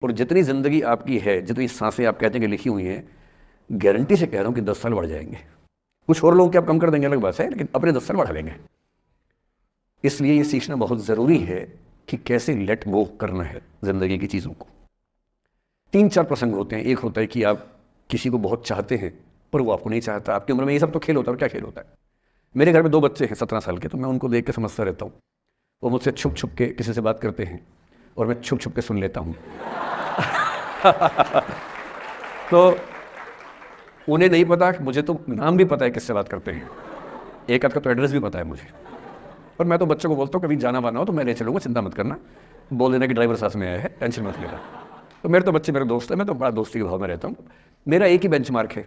और जितनी ज़िंदगी आपकी है, जितनी सांसें आप कहते हैं कि लिखी हुई हैं, गारंटी से कह रहा हूँ कि 10 साल बढ़ जाएंगे। कुछ और लोगों के आप कम कर देंगे अलग बात है, लेकिन अपने 10 साल बढ़ा लेंगे। इसलिए ये सीखना बहुत ज़रूरी है कि कैसे लेट गो करना है ज़िंदगी की चीज़ों को। 3-4 प्रसंग होते हैं। एक होता है कि आप किसी को बहुत चाहते हैं पर वो आपको नहीं चाहता। आपकी उम्र में ये सब तो खेल होता है, और क्या खेल होता है। मेरे घर में 2 बच्चे हैं 17 साल के, तो मैं उनको देख के समझता रहता हूँ। वो मुझसे छुप छुप के किसी से बात करते हैं और मैं छुप छुप के सुन लेता हूँ। तो उन्हें नहीं पता, मुझे तो नाम भी पता है किससे बात करते हैं, एक आध का तो एड्रेस भी पता है मुझे। और मैं तो बच्चों को बोलता हूँ कभी जाना वाना हो तो मैं ले चलूँगा, चिंता मत करना, बोल देना कि ड्राइवर साथ में आया है, टेंशन मत लेना। तो मेरे तो बच्चे मेरे दोस्त हैं, मैं तो बड़ा दोस्ती के भाव में रहता हूँ। मेरा एक ही बेंचमार्क है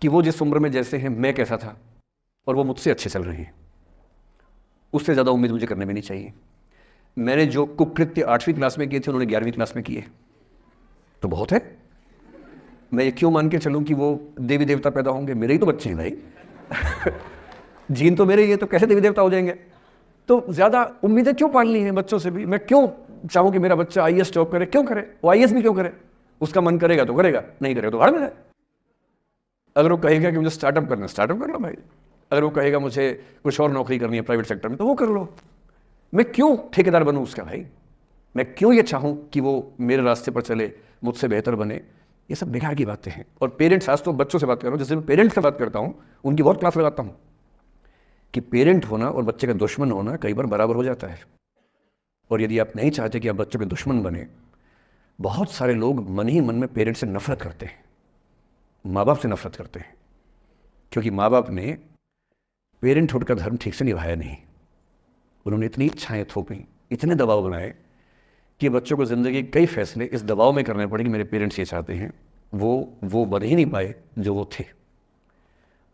कि वो जिस उम्र में जैसे हैं मैं कैसा था, और वो मुझसे अच्छे चल रहे हैं। उससे ज़्यादा उम्मीद मुझे करने में नहीं चाहिए। मैंने जो कुकृत्य 8वीं क्लास में किए थे उन्होंने 11वीं क्लास में किए, तो बहुत है। मैं ये क्यों मान के चलूँ कि वो देवी देवता पैदा होंगे? मेरे ही तो बच्चे हैं भाई। जीन तो मेरे ही है, तो कैसे देवी देवता हो जाएंगे? तो ज़्यादा उम्मीदें क्यों पालनी है बच्चों से भी? मैं क्यों चाहूँ कि मेरा बच्चा आईएएस जॉब करे? क्यों करे? वो आईएएस भी क्यों करे? उसका मन करेगा तो करेगा, नहीं करेगा तो भाड़ में जाए। अगर वो कहेगा कि मुझे स्टार्टअप करना है, स्टार्टअप कर लो भाई। अगर वो कहेगा मुझे कुछ और नौकरी करनी है प्राइवेट सेक्टर में, तो वो कर लो। मैं क्यों ठेकेदार बनूँ उसका भाई? मैं क्यों ये चाहूँ कि वो मेरे रास्ते पर चले, मुझसे बेहतर बने? ये सब बेकार की बातें हैं। और पेरेंट्स, आज तो बच्चों से बात कर रहा हूँ, जैसे मैं पेरेंट्स से बात करता हूँ उनकी बहुत क्लास लगाता हूँ कि पेरेंट होना और बच्चे का दुश्मन होना कई बार बराबर हो जाता है। और यदि आप नहीं चाहते कि आप बच्चों के दुश्मन बने, बहुत सारे लोग मन ही मन में पेरेंट्स से नफरत करते हैं, माँ बाप से नफरत करते हैं, क्योंकि माँ बाप ने पेरेंटहुड का धर्म ठीक से निभाया नहीं। उन्होंने इतनी इच्छाएं थोपी, इतने दबाव बनाए कि बच्चों को ज़िंदगी के कई फैसले इस दबाव में करने पड़े कि मेरे पेरेंट्स ये चाहते हैं, वो बन ही नहीं पाए जो वो थे।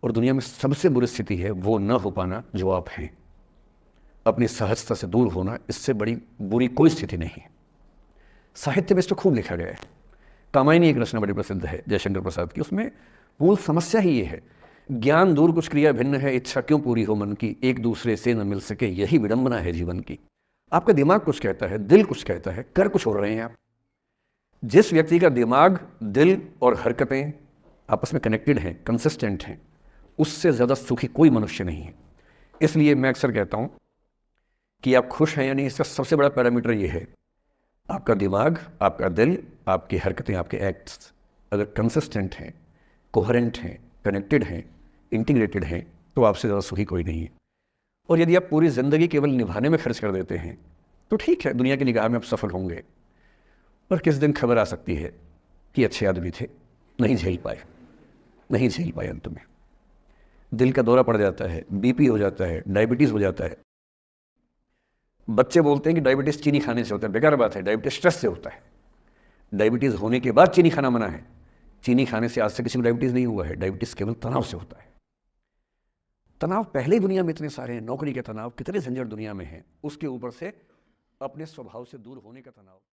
और दुनिया में सबसे बुरी स्थिति है वो न हो पाना जो आप हैं। अपनी सहजता से दूर होना, इससे बड़ी बुरी कोई स्थिति नहीं है। साहित्य में इसको खूब लिखा गया है। कामायनी एक रचना बड़ी प्रसिद्ध है जयशंकर प्रसाद की, उसमें मूल समस्या ही ये है, ज्ञान दूर कुछ क्रिया भिन्न है, इच्छा क्यों पूरी हो मन की, एक दूसरे से न मिल सके यही विडंबना है जीवन की। आपका दिमाग कुछ कहता है, दिल कुछ कहता है, कर कुछ हो रहे हैं आप। जिस व्यक्ति का दिमाग, दिल और हरकतें आपस में कनेक्टेड हैं, कंसिस्टेंट हैं, उससे ज़्यादा सुखी कोई मनुष्य नहीं है। इसलिए मैं अक्सर कहता हूँ कि आप खुश हैं या नहीं, इसका सबसे बड़ा पैरामीटर ये है, आपका दिमाग, आपका दिल, आपकी हरकतें, आपके एक्ट्स अगर कंसिस्टेंट हैं, कोहेरेंट हैं, कनेक्टेड हैं, इंटीग्रेटेड हैं, तो आपसे ज़्यादा सुखी कोई नहीं है। और यदि आप पूरी ज़िंदगी केवल निभाने में खर्च कर देते हैं तो ठीक है, दुनिया की निगाह में आप सफल होंगे, पर किस दिन खबर आ सकती है कि अच्छे आदमी थे, नहीं झेल पाए, अंत में दिल का दौरा पड़ जाता है, बीपी हो जाता है, डायबिटीज़ हो जाता है। बच्चे बोलते हैं कि डायबिटीज़ चीनी खाने से होता है, बेकार बात है, डायबिटीज़ स्ट्रेस से होता है। डायबिटीज़ होने के बाद चीनी खाना मना है। चीनी खाने से आज से किसी को डायबिटीज़ नहीं हुआ है। डायबिटीज़ केवल तनाव से होता है। तनाव पहले ही दुनिया में इतने सारे हैं, नौकरी के तनाव, कितने झंझट दुनिया में हैं, उसके ऊपर से अपने स्वभाव से दूर होने का तनाव।